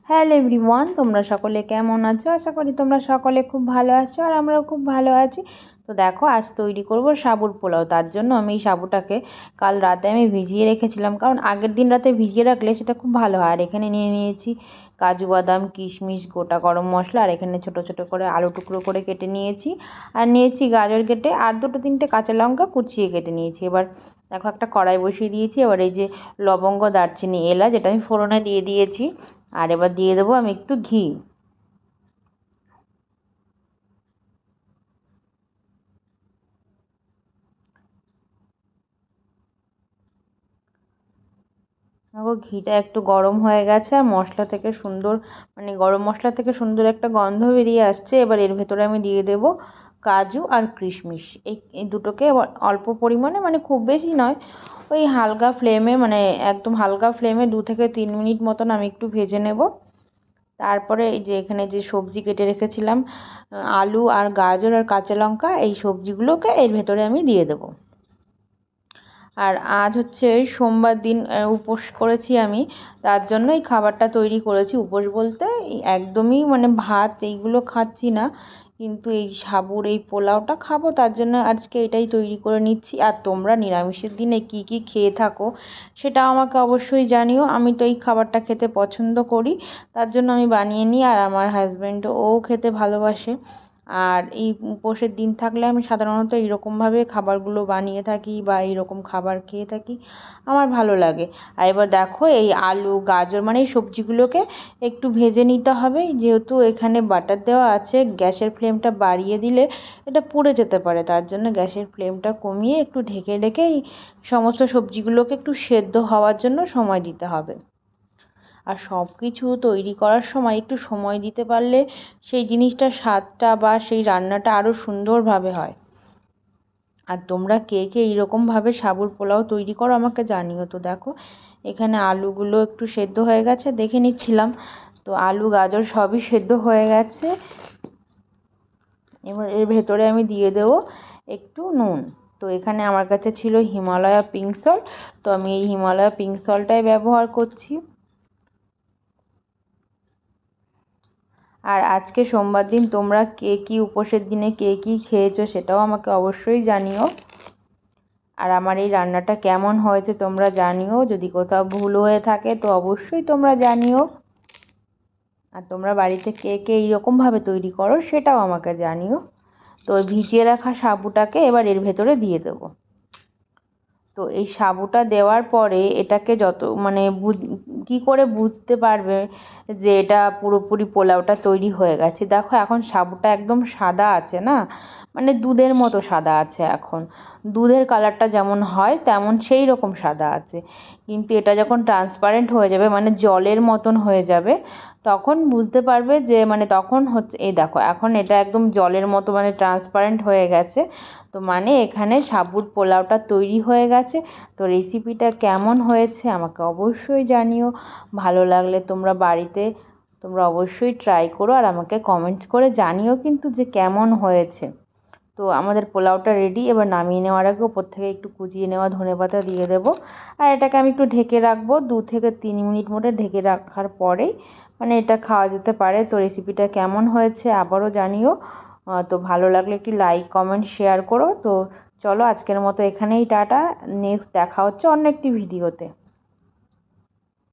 Hello everyone, তোমরা সকলে কেমন আছো? আশা করি তোমরা সকলে খুব ভালো আছো আর আমরাও খুব ভালো আছি। তো দেখো, আজ তৈরি করব সাবুর পোলাও। তার জন্য আমি এই সাবুটাকে কাল রাতে আমি ভিজিয়ে রেখেছিলাম, কারণ আগের দিন রাতে ভিজিয়ে রাখলে সেটা খুব ভালো হয়। আর এখানে নিয়ে নিয়েছি কাজু বাদাম, কিশমিশ, গোটা গরম মশলা, আর এখানে ছোট ছোট করে আলু টুকরো করে কেটে নিয়েছি, আর নিয়েছি গাজর কেটে, আর দুটো তিনটে কাঁচা লঙ্কা কুচিয়ে কেটে নিয়েছি। এবার দেখো, একটা কড়াই বসিয়ে দিয়েছি। এবার এই যে লবঙ্গ, দারচিনি, এলাচ, যেটা আমি ফোড়নে দিয়ে দিয়েছি। আর এবার দিয়ে দেবো আমি একটু ঘি। দেখো, ঘিটা একটু গরম হয়ে গেছে আর মশলা থেকে সুন্দর, গরম মশলা থেকে সুন্দর একটা গন্ধ বেরিয়ে আসছে। এবার এর ভেতরে আমি দিয়ে দেব কাজু আর কিশমিশ। এই দুটোকে অল্প পরিমাণে, খুব বেশি নয়, ওই হালকা ফ্লেমে, একদম হালকা ফ্লেমে 2 থেকে 3 মিনিট মতন আমি একটু ভেজে নেব। তারপরে এই যে এখানে যে সবজি কেটে রেখেছিলাম, আলু আর গাজর আর কাঁচা লঙ্কা, এই সবজিগুলোকে এর ভেতরে আমি দিয়ে দেবো। আর আজ হচ্ছে সোমবার দিন, উপোস করেছি আমি। তার জন্য এই খাবারটা তৈরি করেছি। উপোস বলতে একদমই ভাত এইগুলো খাচ্ছি না, কিন্তু এই সাবুর এই পোলাওটা খাবো, তার জন্য আজকে এটাই তৈরি করে নিচ্ছি। আর তোমরা নিরামিষের দিনে কি কি খেয়ে থাকো সেটাও আমাকে অবশ্যই জানিও। আমি তো এই খাবারটা খেতে পছন্দ করি, তার জন্য আমি বানিয়ে নিই। আর আমার হাজব্যান্ডও খেতে ভালোবাসে। আর এই উপোসের দিন থাকলে আমি সাধারণত এইরকমভাবে খাবারগুলো বানিয়ে থাকি বা এইরকম খাবার খেয়ে থাকি, আমার ভালো লাগে। আর এবার দেখো, এই আলু গাজর এই সবজিগুলোকে একটু ভেজে নিতে হবে। যেহেতু এখানে বাটার দেওয়া আছে, গ্যাসের ফ্লেমটা বাড়িয়ে দিলে এটা পুড়ে যেতে পারে। তার জন্য গ্যাসের ফ্লেমটা কমিয়ে একটু ঢেকে রেখে এই সমস্ত সবজিগুলোকে একটু সেদ্ধ হওয়ার জন্য সময় দিতে হবে। আর সব কিছু তৈরি করার সময় একটু সময় দিতে পারলে সেই জিনিসটার স্বাদটা বা সেই রান্নাটা আরও সুন্দরভাবে হয়। আর তোমরা কে কে এইরকমভাবে সাবুর পোলাও তৈরি করো আমাকে জানিও। তো দেখো, এখানে আলুগুলো একটু সেদ্ধ হয়ে গেছে, দেখে নিচ্ছিলাম। তো আলু গাজর সবই সেদ্ধ হয়ে গেছে। এবার এর ভেতরে আমি দিয়ে দেবো একটু নুন। তো এখানে আমার কাছে ছিল হিমালয়া পিঙ্ক সল্ট, তো আমি এই হিমালয়া পিঙ্ক সল্টটাই ব্যবহার করছি। আর আজকে সোমবার দিন তোমরা কে কী উপোসের দিনে কে কী খেয়েছো সেটাও আমাকে অবশ্যই জানিও। আর আমার এই রান্নাটা কেমন হয়েছে তোমরা জানিও। যদি কোথাও ভুল হয়ে থাকে তো অবশ্যই তোমরা জানিও। আর তোমরা বাড়িতে কে কে এইরকমভাবে তৈরি করো সেটাও আমাকে জানিও। তো ভিজিয়ে রাখা সাবুটাকে এবার এর ভেতরে দিয়ে দেবো। তো এই সাবুটা দেওয়ার পরে এটাকে যত কী করে বুঝতে পারবে যে এটা পুরোপুরি পোলাওটা তৈরি হয়ে গেছে? দেখো, এখন সাবুটা একদম সাদা আছে না, দুধের মতো সাদা আছে এখন। দুধের কালারটা যেমন হয় তেমন সেই রকম সাদা আছে। কিন্তু এটা যখন ট্রান্সপারেন্ট হয়ে যাবে, জলের মতন হয়ে যাবে, তখন বুঝতে পারবে যে তখন হচ্ছে, এই দেখো এখন এটা একদম জলের মতো ট্রান্সপারেন্ট হয়ে গেছে। তো এখানে সাবুর পোলাওটা তৈরি হয়ে গেছে। তো রেসিপিটা কেমন হয়েছে আমাকে অবশ্যই জানিও। ভালো লাগলে তোমরা অবশ্যই ট্রাই করো আর আমাকে কমেন্টস করে জানিও কিন্তু যে কেমন হয়েছে। তো আমাদের পোলাওটা রেডি। এবার নামিয়ে নেওয়ার আগে ওপর থেকে একটু কুচিয়ে নেওয়া ধনেপাতা দিয়ে দেবো। আর এটাকে আমি একটু ঢেকে রাখবো 2 থেকে 3 মিনিট মতো। ঢেকে রাখার পরেই এটা খাওয়া যেতে পারে। তো রেসিপিটা কেমন হয়েছে আবারও জানিও। তো ভালো লাগলে একটি লাইক কমেন্ট শেয়ার করো। তো চলো, আজকের মতো এখানেই টাটা। নেক্সট দেখা হচ্ছে অন্য একটি ভিডিওতে।